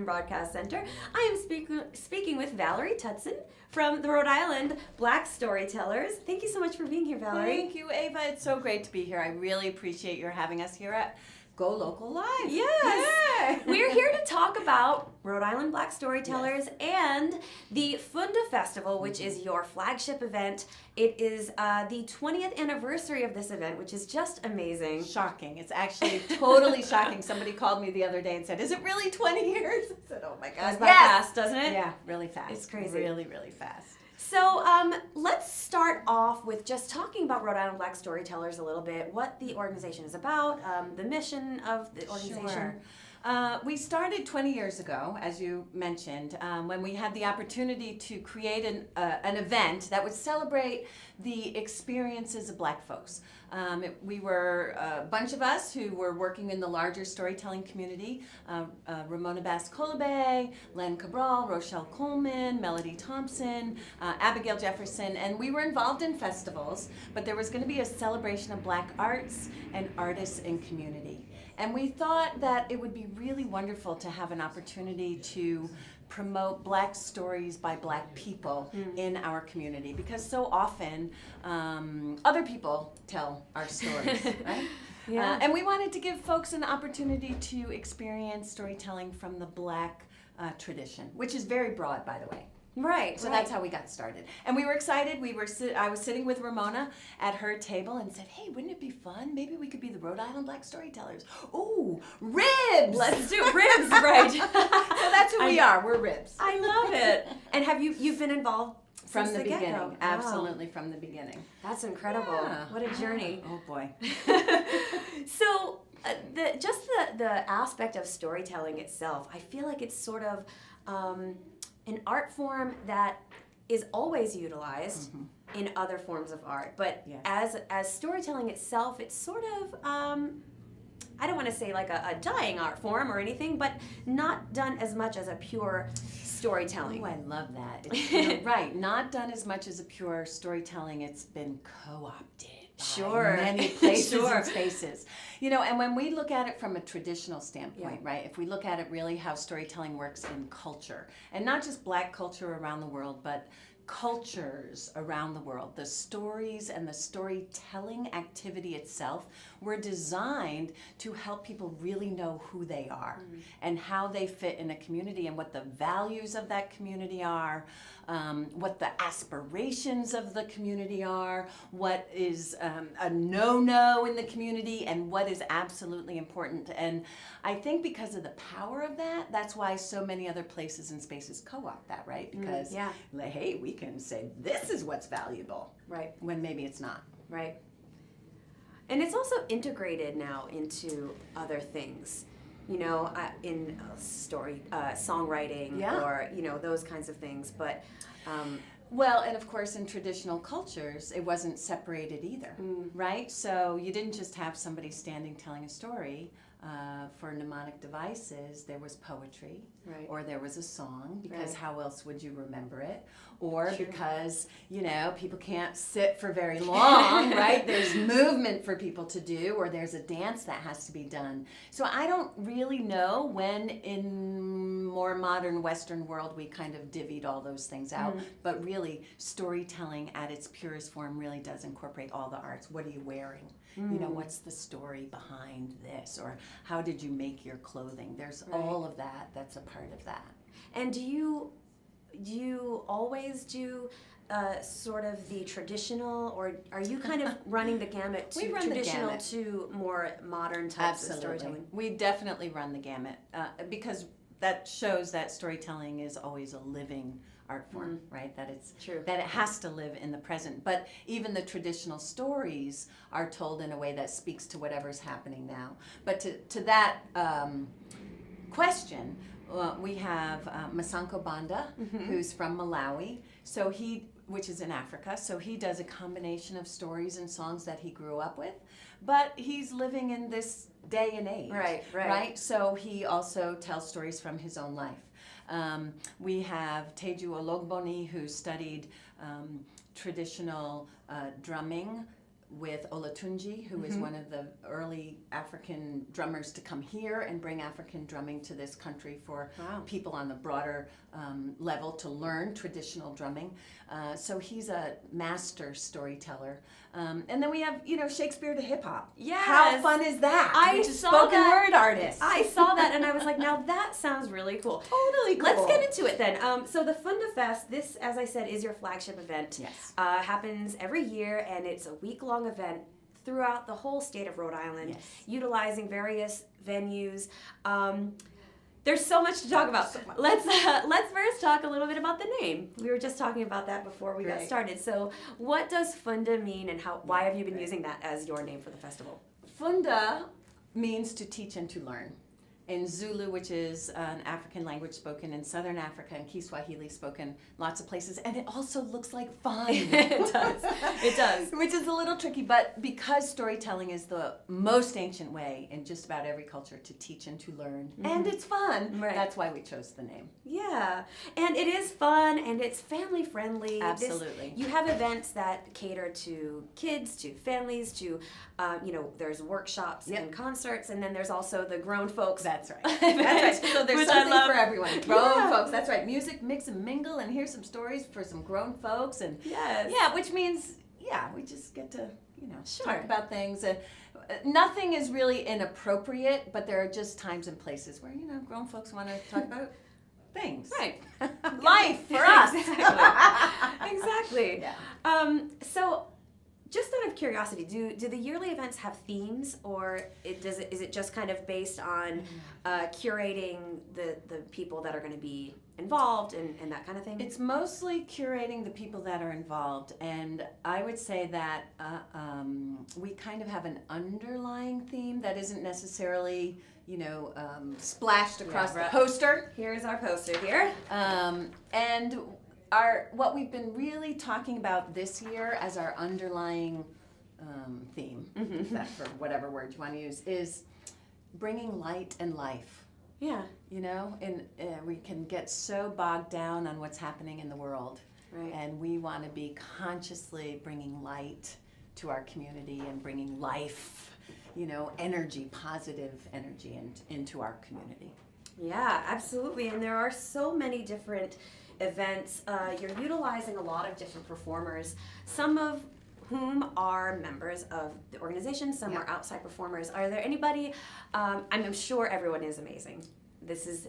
Broadcast Center. I am speaking with Valerie Tutson from the Rhode Island Black Storytellers. Thank you so much for being here, Valerie. Thank you, Ava. It's so great to be here. I really appreciate your having us here at Golocal Live. Yes. Yeah. We're here to talk about Rhode Island Black Storytellers and the Funda Festival, which is your flagship event. It is the 20th anniversary of this event, which is just amazing. Shocking. It's actually totally shocking. Somebody called me the other day and said, "Is it really 20 years?" I said, "Oh my God." Goes by fast, doesn't it? Yeah, really fast. It's crazy. Really, really fast. So let's start off with just talking about Rhode Island Black Storytellers a little bit, what the organization is about, the mission of the organization. Sure. We started 20 years ago, as you mentioned, when we had the opportunity to create an event that would celebrate the experiences of Black folks. We were a bunch of us who were working in the larger storytelling community, Ramona Bass-Colibay, Len Cabral, Rochelle Coleman, Melody Thompson, Abigail Jefferson, and we were involved in festivals, but there was going to be a celebration of Black arts and artists and community. And we thought that it would be really wonderful to have an opportunity to promote Black stories by Black people in our community, because so often other people tell our stories, right? Yeah. And we wanted to give folks an opportunity to experience storytelling from the Black tradition, which is very broad, by the way. Right. So that's how we got started. And we were excited. I was sitting with Ramona at her table and said, "Hey, wouldn't it be fun? Maybe we could be the Rhode Island Black Storytellers." Ooh, ribs! Let's do ribs, right? So that's who we are. We're ribs. I love it. And have you've been involved From since the beginning. get-go? Absolutely, from the beginning. That's incredible. Yeah. What a journey. Oh, boy. So the aspect of storytelling itself, I feel like it's sort of an art form that is always utilized in other forms of art, but Yes. as storytelling itself, it's sort of I don't want to say like a dying art form or anything, but not done as much as a pure storytelling. Oh, I love that. You're right. Not done as much as a pure storytelling. It's been co-opted. Sure. Many places Sure. and spaces. You know, and when we look at it from a traditional standpoint, right? If we look at it really how storytelling works in culture, and not just Black culture around the world, but cultures around the world, the stories and the storytelling activity itself were designed to help people really know who they are and how they fit in a community and what the values of that community are, what the aspirations of the community are, what is a no-no in the community, and what is absolutely important. And I think because of the power of that, that's why so many other places and spaces co-opt that, right? Because, hey, we can say this is what's valuable, Right. when maybe it's not. Right. And it's also integrated now into other things, you know, in story, songwriting, or, you know, those kinds of things. But, well, and of course, in traditional cultures, it wasn't separated either, right? So you didn't just have somebody standing telling a story. For mnemonic devices, there was poetry, or there was a song, because how else would you remember it? Or because, you know, people can't sit for very long, right? There's movement for people to do, or there's a dance that has to be done. So I don't really know when in more modern Western world we kind of divvied all those things out, but really storytelling at its purest form really does incorporate all the arts. What are you wearing? You know, what's the story behind this? Or how did you make your clothing? There's all of that that's a part of that. and do you always do sort of the traditional, or are you kind of running the gamut to We run the traditional gamut. to more modern types of storytelling? We definitely run the gamut because that shows that storytelling is always a living art form, right? That it's True. that it has to live in the present. But even the traditional stories are told in a way that speaks to whatever's happening now. But to that question, we have Masanko Banda, who's from Malawi. So which is in Africa. So he does a combination of stories and songs that he grew up with, but he's living in this day and age. Right? So he also tells stories from his own life. We have Teju Ologboni, who studied traditional drumming with Olatunji, who is one of the early African drummers to come here and bring African drumming to this country for people on the broader level to learn traditional drumming. So he's a master storyteller. And then we have, Shakespeare to hip hop. Yes. How fun is that? Which is saw spoken that. word artist. I saw that and I was like, now that sounds really cool. Totally cool. Let's get into it then. So the Funda Fest, this, as I said, is your flagship event. Yes. Happens every year, and it's a week-long event throughout the whole state of Rhode Island, utilizing various venues. There's so much to talk about. Let's first talk a little bit about the name. We were just talking about that before we got started. So, what does Funda mean, and why have you been using that as your name for the festival? Funda means to teach and to learn. In Zulu, which is an African language spoken in Southern Africa, and Kiswahili spoken lots of places, and it also looks like fun. It does. It does. Which is a little tricky, but because storytelling is the most ancient way in just about every culture to teach and to learn, and it's fun, that's why we chose the name. Yeah, and it is fun, and it's family friendly. Absolutely. You have events that cater to kids, to families, to, there's workshops and concerts, and then there's also the grown folks. That's right. That's right. So there's something for everyone. Grown folks. That's right. Music, mix and mingle, and here's some stories for some grown folks. And which means we just get to talk about things. Nothing is really inappropriate, but there are just times and places where grown folks want to talk about things. Right. Life for us. Exactly. Yeah. So, just out of curiosity, do the yearly events have themes, or is it just kind of based on curating the people that are going to be involved and that kind of thing? It's mostly curating the people that are involved, and I would say that we kind of have an underlying theme that isn't necessarily splashed across the poster. Here's our poster here. And what we've been really talking about this year as our underlying theme, that for whatever word you want to use, is bringing light and life. Yeah. And we can get so bogged down on what's happening in the world. Right. And we want to be consciously bringing light to our community and bringing life, energy, positive energy into our community. Yeah, absolutely. And there are so many different events. You're utilizing a lot of different performers, some of whom are members of the organization, some are outside performers. Are there anybody, I'm sure everyone is amazing. This is,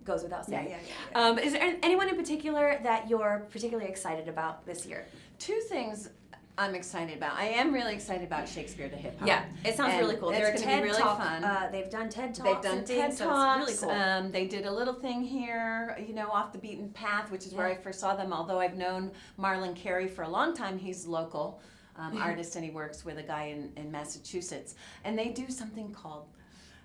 goes without saying. Yeah. Is there anyone in particular that you're particularly excited about this year? Two things I'm excited about. I am really excited about Shakespeare to Hip Hop. Yeah, it sounds really cool. It's going to be really fun. They've done TED Talks. They've done TED Talks. It's really cool. They did a little thing here, off the beaten path, which is where I first saw them. Although I've known Marlon Carey for a long time, he's local artist, and he works with a guy in Massachusetts. And they do something called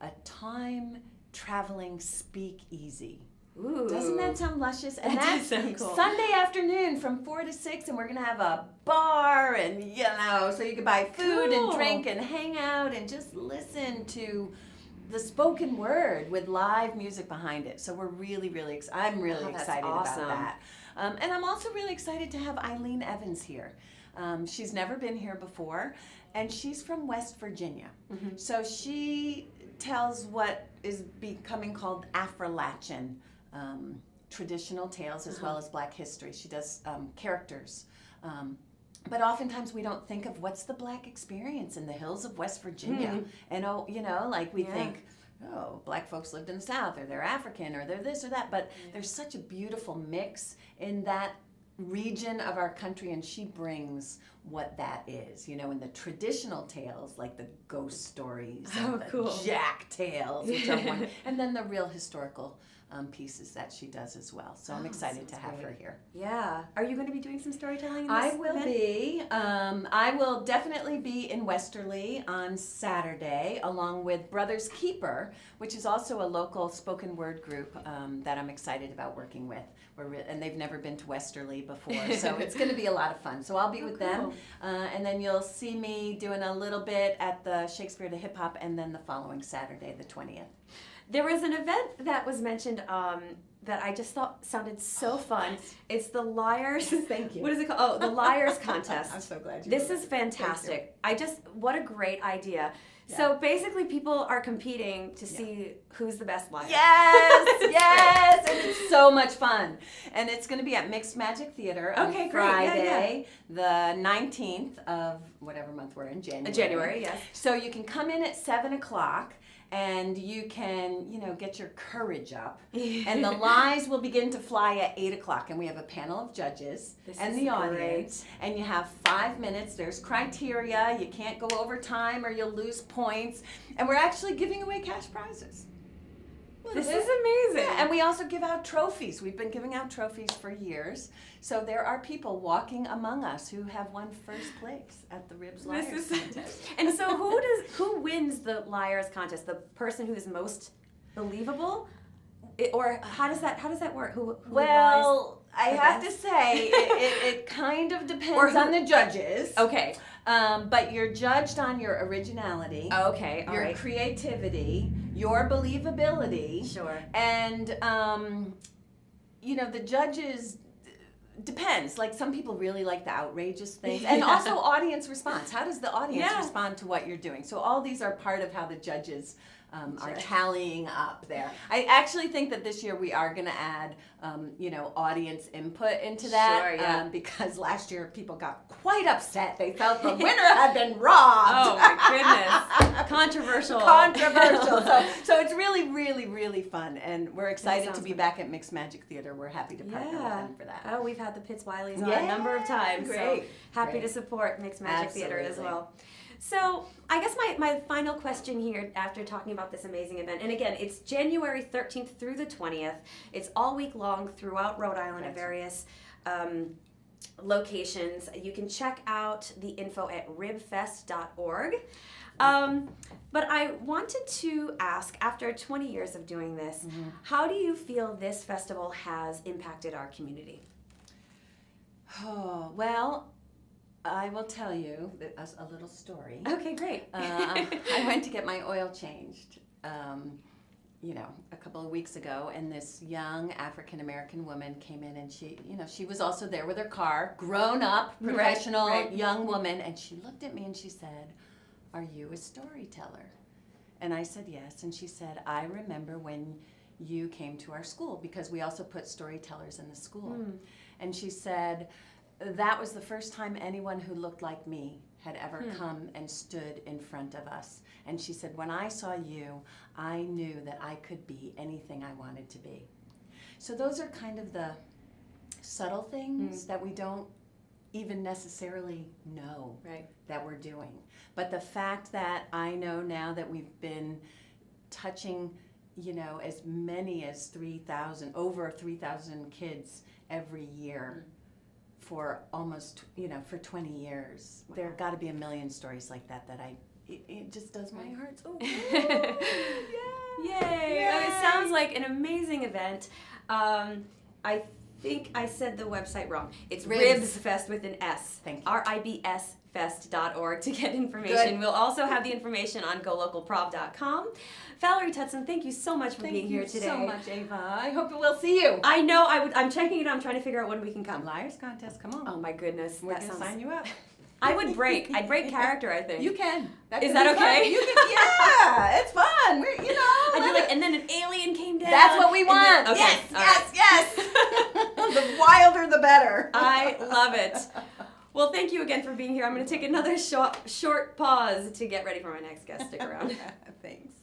a time traveling speakeasy. Ooh. Doesn't that sound luscious? And that's so cool. Sunday afternoon from 4 to 6, and we're going to have a bar, and so you can buy food and drink and hang out and just listen to the spoken word with live music behind it. So we're really, really excited. I'm really excited about that. And I'm also really excited to have Eileen Evans here. She's never been here before, and she's from West Virginia. So she tells what is becoming called Afro-Latchin traditional tales as well as Black history. She does characters. But oftentimes we don't think of what's the Black experience in the hills of West Virginia. And, we think, Black folks lived in the South, or they're African, or they're this or that. But there's such a beautiful mix in that region of our country, and she brings what that is, in the traditional tales, like the ghost stories and the Jack tales, which are one, and then the real historical pieces that she does as well. So I'm excited to have her here. Yeah. Are you going to be doing some storytelling in this I will event? be. I will definitely be in Westerly on Saturday, along with Brothers Keeper, which is also a local spoken word group that I'm excited about working with. And they've never been to Westerly before, so it's going to be a lot of fun. So I'll be with them, and then you'll see me doing a little bit at the Shakespeare to Hip Hop, and then the following Saturday, the 20th. There was an event that was mentioned that I just thought sounded so fun. It's the Liars. Thank you. What is it called? Oh, the Liars Contest. I'm so glad you. This is fantastic. What a great idea. Yeah. So basically, people are competing to see who's the best liar. Yes, and it's so much fun. And it's going to be at Mixed Magic Theater on Friday, the 19th of whatever month we're in, January. January, yes. So you can come in at 7 o'clock. And you can, get your courage up. And the lies will begin to fly at 8 o'clock. And we have a panel of judges and the audience. And you have 5 minutes. There's criteria. You can't go over time or you'll lose points. And we're actually giving away cash prizes. This is amazing. Yeah, and we also give out trophies. We've been giving out trophies for years. So there are people walking among us who have won first place at the Ribs Liars Contest. And so who wins the Liars Contest? The person who is most believable? Or how does that work? Who well, I have to say it kind of depends on the judges. Okay. But you're judged on your originality. Okay, all your right. creativity, your believability. Sure. And, the judges, depends. Like some people really like the outrageous things. And also audience response. How does the audience respond to what you're doing? So all these are part of how the judges are tallying up there. I actually think that this year we are going to add, audience input into that. Sure, yeah. Because last year people got quite upset. They felt the winner had been robbed. Oh my goodness. Controversial. So it's really, really, really fun. And we're excited to be back at Mixed Magic Theater. We're happy to partner with them for that. Oh, we've had the Pitts Wileys on a number of times. Great. So happy to support Mixed Magic Theater as well. So I guess my final question here after talking about this amazing event, and again, it's January 13th through the 20th. It's all week long throughout Rhode Island at various locations. You can check out the info at ribfest.org. But I wanted to ask, after 20 years of doing this, how do you feel this festival has impacted our community? Oh, well, I will tell you a little story. Okay, great. I went to get my oil changed, a couple of weeks ago, and this young African-American woman came in, and she was also there with her car, grown-up, professional, young woman, and she looked at me and she said, "Are you a storyteller?" And I said, "Yes." And she said, "I remember when you came to our school, because we also put storytellers in the school." And she said, "That was the first time anyone who looked like me had ever come and stood in front of us." And she said, "When I saw you, I knew that I could be anything I wanted to be." So those are kind of the subtle things that we don't even necessarily know that we're doing. But the fact that I know now that we've been touching, as many as over 3,000 kids every year for almost, for 20 years. Wow. There got to be a million stories like that it just does my heart so good. Yay! Oh, it sounds like an amazing event. I think I said the website wrong. It's Ribs Fest with an S. Thank you. RIBSfest.org to get information. We'll also have the information on golocalprov.com. Valerie Tutson, thank you so much for being here today. Thank you so much, Ava. I hope we'll see you. I know. I'm checking it out. I'm trying to figure out when we can come. Liars Contest, come on. Oh my goodness. We're going to sign you up. I would break. I'd break character, I think. You can. Is that okay? You can, yeah, it's fun. I'd be like, and then an alien came down. That's what we want. Then, okay. Yes. The wilder, the better. I love it. Well, thank you again for being here. I'm going to take another short pause to get ready for my next guest. Stick around. Thanks.